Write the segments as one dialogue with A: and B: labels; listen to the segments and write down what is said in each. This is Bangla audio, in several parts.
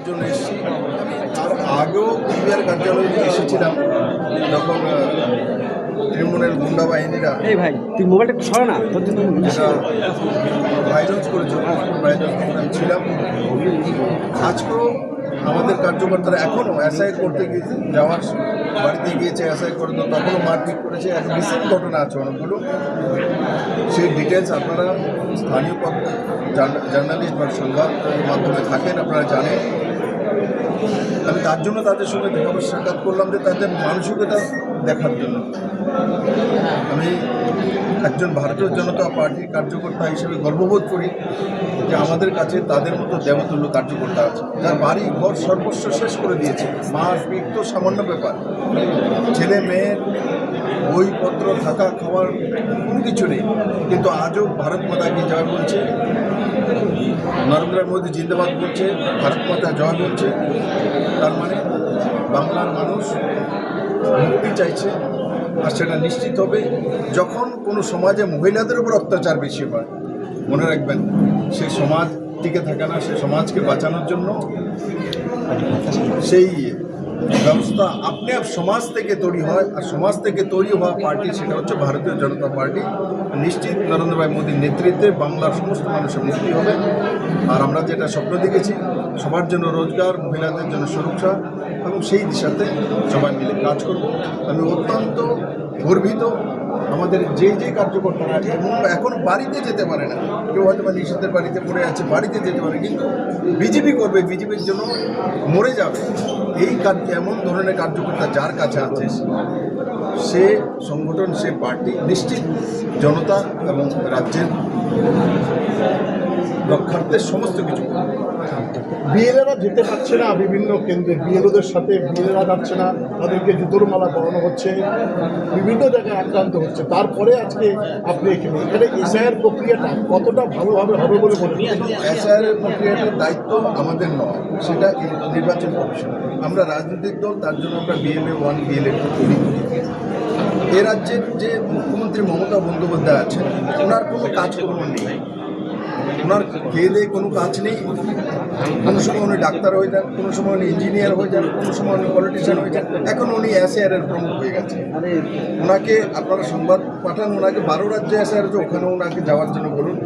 A: জন্য এসেছি। আর আগেও কুচবিহার কার্যালয়ে এসেছিলাম যখন তৃণমূলের গুন্ডা বাহিনীরা
B: এই ভাই তুই মোবাইলটা একটু সরা না তোর জন্য
A: যেটা ভাইরাস করেছিল ভাইরাস ছিলাম। আজকেও আমাদের কার্যকর্তারা এখনও এসআই করতে গিয়েছে, যাওয়ার বাড়িতে গিয়েছে এসআই করতে, তখনও মারপিট করেছে। এক রিসেন্ট ঘটনা আছে অনেকগুলো, সেই ডিটেলস আপনারা স্থানীয় জার্নালিস্ট বা সংবাদ মাধ্যমে থাকেন, আপনারা জানেন। আমি তার জন্য তাদের সঙ্গে দেখা সাক্ষাৎ করলাম যে তাদের মানসিকতা দেখার জন্য। আমি একজন ভারতীয় জনতা পার্টির কার্যকর্তা হিসেবে গর্ববোধ করি যে আমাদের কাছে তাদের মতো দেবতুল্য কার্যকর্তা আছে, যার বাড়ি ঘর সর্বস্ব শেষ করে দিয়েছে। মার পিঠ তো সামান্য ব্যাপার, ছেলে মেয়ের বইপত্র থাকা খাওয়ার কোনো কিছু নেই, কিন্তু আজও ভারত মাতাকে জয় বলছে, নরেন্দ্র মোদী জিন্দাবাদ বলছে, ভারত মাতা জয় বলছে। তার মানে বাংলার মানুষ মুক্তি চাইছে, আর সেটা নিশ্চিত হবে যখন কোনো সমাজে মহিলাদের উপর অত্যাচার বেশি হয়। মনে রাখবেন, সেই সমাজ টিকে থাকে না। সেই সমাজকে বাঁচানোর জন্য সেই ব্যবস্থা আপনি সমাজ থেকে তৈরি হয়, আর সমাজ থেকে তৈরি হওয়া পার্টি সেটা হচ্ছে ভারতীয় জনতা পার্টি। নিশ্চিত নরেন্দ্র ভাই মোদীর নেতৃত্বে বাংলার সমস্ত মানুষের মুক্তি হবে। আর আমরা যেটা স্বপ্ন দেখেছি, সবার জন্য রোজগার, মহিলাদের জন্য সুরক্ষা, এবং সেই দিশাতে সবাই মিলে কাজ করব। আমি অত্যন্ত গর্বিত। আমাদের যে কার্যকর্তারা এখন বাড়িতে যেতে পারে না, কেউ হয়তো বা নিষেধের বাড়িতে পড়ে আছে, বাড়িতে যেতে পারে, কিন্তু বিজেপি করবে, বিজেপির জন্য মরে যাবে। এই কাজ এমন ধরনের কার্যকর্তা যার কাছে আছে, সে সংগঠন, সে পার্টি নিশ্চিত জনতা এবং রাজ্যের রক্ষার্থে সমস্ত কিছু।
C: বিএলএরা যেতে পারছে না বিভিন্ন কেন্দ্রে, বিএলওদের সাথে বিএলএরা যাচ্ছে না, তাদেরকে জুতোর মালা পরানো হচ্ছে, বিভিন্ন জায়গায় আক্রান্ত হচ্ছে। তারপরে আজকে আপনি এখানে এসআইআর প্রক্রিয়াটা কতটা ভালোভাবে হবে বলে মনে করেন?
A: এসআইআর প্রক্রিয়াটার দায়িত্ব আমাদের নয়, সেটা নির্বাচন কমিশন। আমরা রাজনৈতিক দল, তার জন্য আমরা বিএলএ 1 বিএলএ 2 তৈরি করি। এ রাজ্যের যে মুখ্যমন্ত্রী মমতা বন্দ্যোপাধ্যায় আছেন, ওনার কোনো কাজকর্ম নেই, ওনার খেয়ে দিয়ে কোনো কাজ নেই। কোনো সময় উনি ডাক্তার হয়ে যান, কোনো সময় উনি ইঞ্জিনিয়ার হয়ে যান, কোনো সময় উনি পলিটিশিয়ান হয়ে যান, এখন উনি এসআইআরের প্রমুখ হয়ে গেছে। ওনাকে আপনারা সংবাদ পাঠান, ওনাকে 12 রাজ্যে এসআইআর আছে, ওখানে ওনাকে যাওয়ার জন্য বলুন।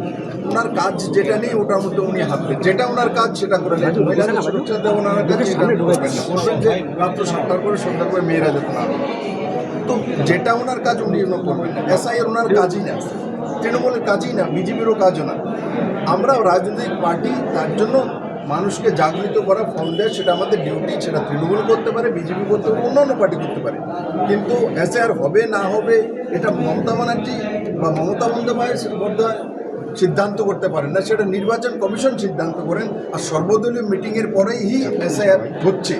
A: ওনার কাজ যেটা নেই ওটার মধ্যে উনি হাঁটবেন, যেটা ওনার কাজ সেটা করে নেন। মহিলাদের সুরক্ষা দেওয়া ওনার কাজ, সেটা করবেন না। বলবেন যে রাত্র 7টার পরে সন্ধ্যার পরে মেয়েরা যেতে না, তো যেটা ওনার কাজ উনি করবেন না। এসআইআর ওনার কাজই না, তৃণমূলের কাজই না, বিজেপিরও কাজও না। আমরাও রাজনৈতিক পার্টি, তার জন্য মানুষকে জাগৃত করা, ফোন দেয়, সেটা আমাদের ডিউটি। সেটা তৃণমূল করতে পারে, বিজেপি করতে পারে, অন্যান্য পার্টি করতে পারে, কিন্তু এসআইআর হবে না হবে এটা মমতা ব্যানার্জি বা মমতা বন্দ্যোপাধ্যায় সিদ্ধান্ত করতে পারেন না, সেটা নির্বাচন কমিশন সিদ্ধান্ত করেন। আর সর্বদলীয় মিটিংয়ের পরেই এসআইআর হচ্ছে,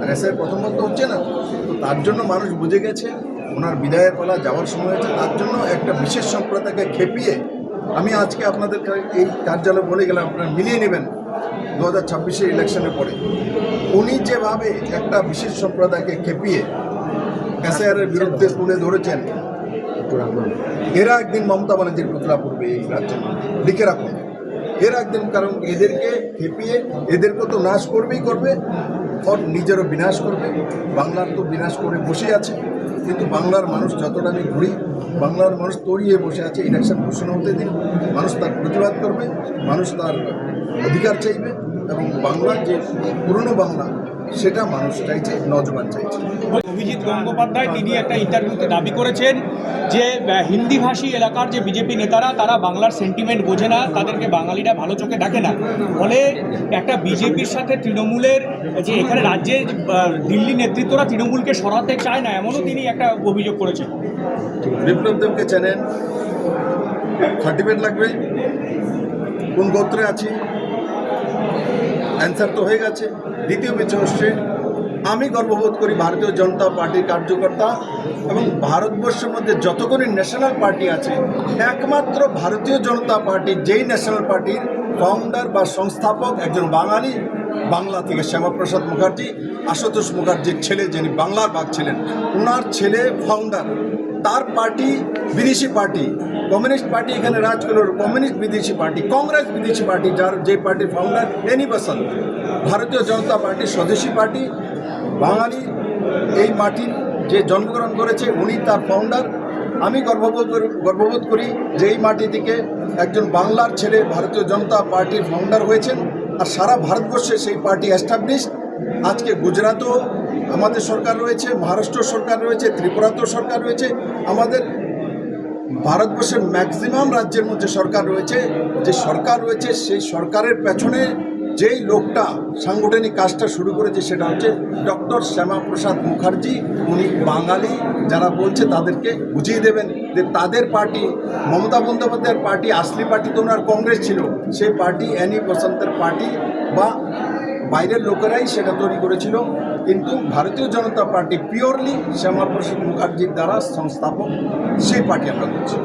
A: আর এসআইআর প্রথমত হচ্ছে না। তো তার জন্য মানুষ বুঝে গেছে ওনার বিদায়ের পালা যাওয়ার সময় হয়েছে। তার জন্য একটা বিশেষ সম্প্রদায়কে খেপিয়ে আমি আজকে আপনাদের এই কার্যালয়ে বলে গেলাম, আপনারা মিলিয়ে নেবেন 2026-এর ইলেকশনের পরে উনি যেভাবে একটা বিশেষ সম্প্রদায়কে খেপিয়ে এসআইআরের বিরুদ্ধে তুলে ধরেছেন, এরা একদিন মমতা ব্যানার্জির পুতলা পড়বে এই রাজ্যে, লিখে রাখুন। এরা একদিন, কারণ এদেরকে খেপিয়ে এদেরকে তো নাশ করবেই করবে, ওর নিজেরও বিনাশ করবে। বাংলার তো বিনাশ করে বসে আছে, কিন্তু বাংলার মানুষ যতটা আমি ঘুরি, বাংলার মানুষ তৈরিয়ে বসে আছে। ইলেকশন ঘোষণা হতে দিন, মানুষ তার প্রতিবাদ করবে, মানুষ তার অধিকার চাইবে, এবং বাংলার যে পুরনো বাংলা সেটা মানুষ চাইছে, নজওয়ান চাইছে।
D: অভিজিৎ গঙ্গোপাধ্যায় তিনি একটা ইন্টারভিউতে দাবি করেছেন যে হিন্দিভাষী এলাকার যে বিজেপি নেতারা, তারা বাংলার সেন্টিমেন্ট বোঝে না, তাদেরকে বাঙালিরা ভালো চোখে দেখে না। ফলে একটা বিজেপির সাথে তৃণমূলের যে এখানে রাজ্যে দিল্লি নেতৃত্বরা তৃণমূলকে সরাতে চায় না, এমনও তিনি একটা অভিযোগ করেছেন।
A: বিপ্লব দেবকে চেনেন, সার্টিফিকেট লাগবে, কোন গোত্রে আছি, অ্যান্সার তো হয়ে গেছে। দ্বিতীয় বিষয় হচ্ছে, আমি গর্ববোধ করি ভারতীয় জনতা পার্টির কার্যকর্তা, এবং ভারতবর্ষের মধ্যে যতগুলি ন্যাশনাল পার্টি আছে, একমাত্র ভারতীয় জনতা পার্টির যেই ন্যাশনাল পার্টির ফাউন্ডার বা সংস্থাপক একজন বাঙালি, বাংলা থেকে শ্যামাপ্রসাদ মুখার্জি, আশুতোষ মুখার্জির ছেলে, যিনি বাংলার বাঘ ছিলেন, ওনার ছেলে ফাউন্ডার তার পার্টি বিদেশি পার্টি, কমিউনিস্ট পার্টি এখানে রাজ করল, কমিউনিস্ট বিদেশি পার্টি, কংগ্রেস বিদেশি পার্টি, যার যে পার্টির ফাউন্ডার এনি বসন্ত, ভারতীয় জনতা পার্টির স্বদেশী পার্টি, বাঙালি এই মাটির যে জন্মগ্রহণ করেছে উনি তার ফাউন্ডার। আমি গর্ববোধ করি যে এই মাটি থেকে একজন বাংলার ছেলে ভারতীয় জনতা পার্টির ফাউন্ডার হয়েছেন, আর সারা ভারতবর্ষে সেই পার্টি এস্টাবলিশ। আজকে গুজরাটও আমাদের সরকার রয়েছে, মহারাষ্ট্র সরকার রয়েছে, ত্রিপুরাতেও সরকার রয়েছে, আমাদের ভারতবর্ষের ম্যাক্সিমাম রাজ্যের মধ্যে সরকার রয়েছে। যে সরকার রয়েছে সেই সরকারের পেছনে যেই লোকটা সাংগঠনিক কাজটা শুরু করেছে সেটা হচ্ছে ডক্টর শ্যামাপ্রসাদ মুখার্জি। উনি বাঙালি, যারা বলছে তাদেরকে বুঝিয়ে দেবেন যে তাদের পার্টি, মমতা বন্দ্যোপাধ্যায়ের পার্টি, আসলি পার্টি তো ওনার কংগ্রেস ছিল, সেই পার্টি অ্যানি বসন্তের পার্টি বা বাইরের লোকেরাই সেটা তৈরি করেছিল, কিন্তু ভারতীয় জনতা পার্টি পিওরলি শ্যামাপ্রসাদ মুখার্জির দ্বারা সংস্থাপক, সেই পার্টি আমরা করছি।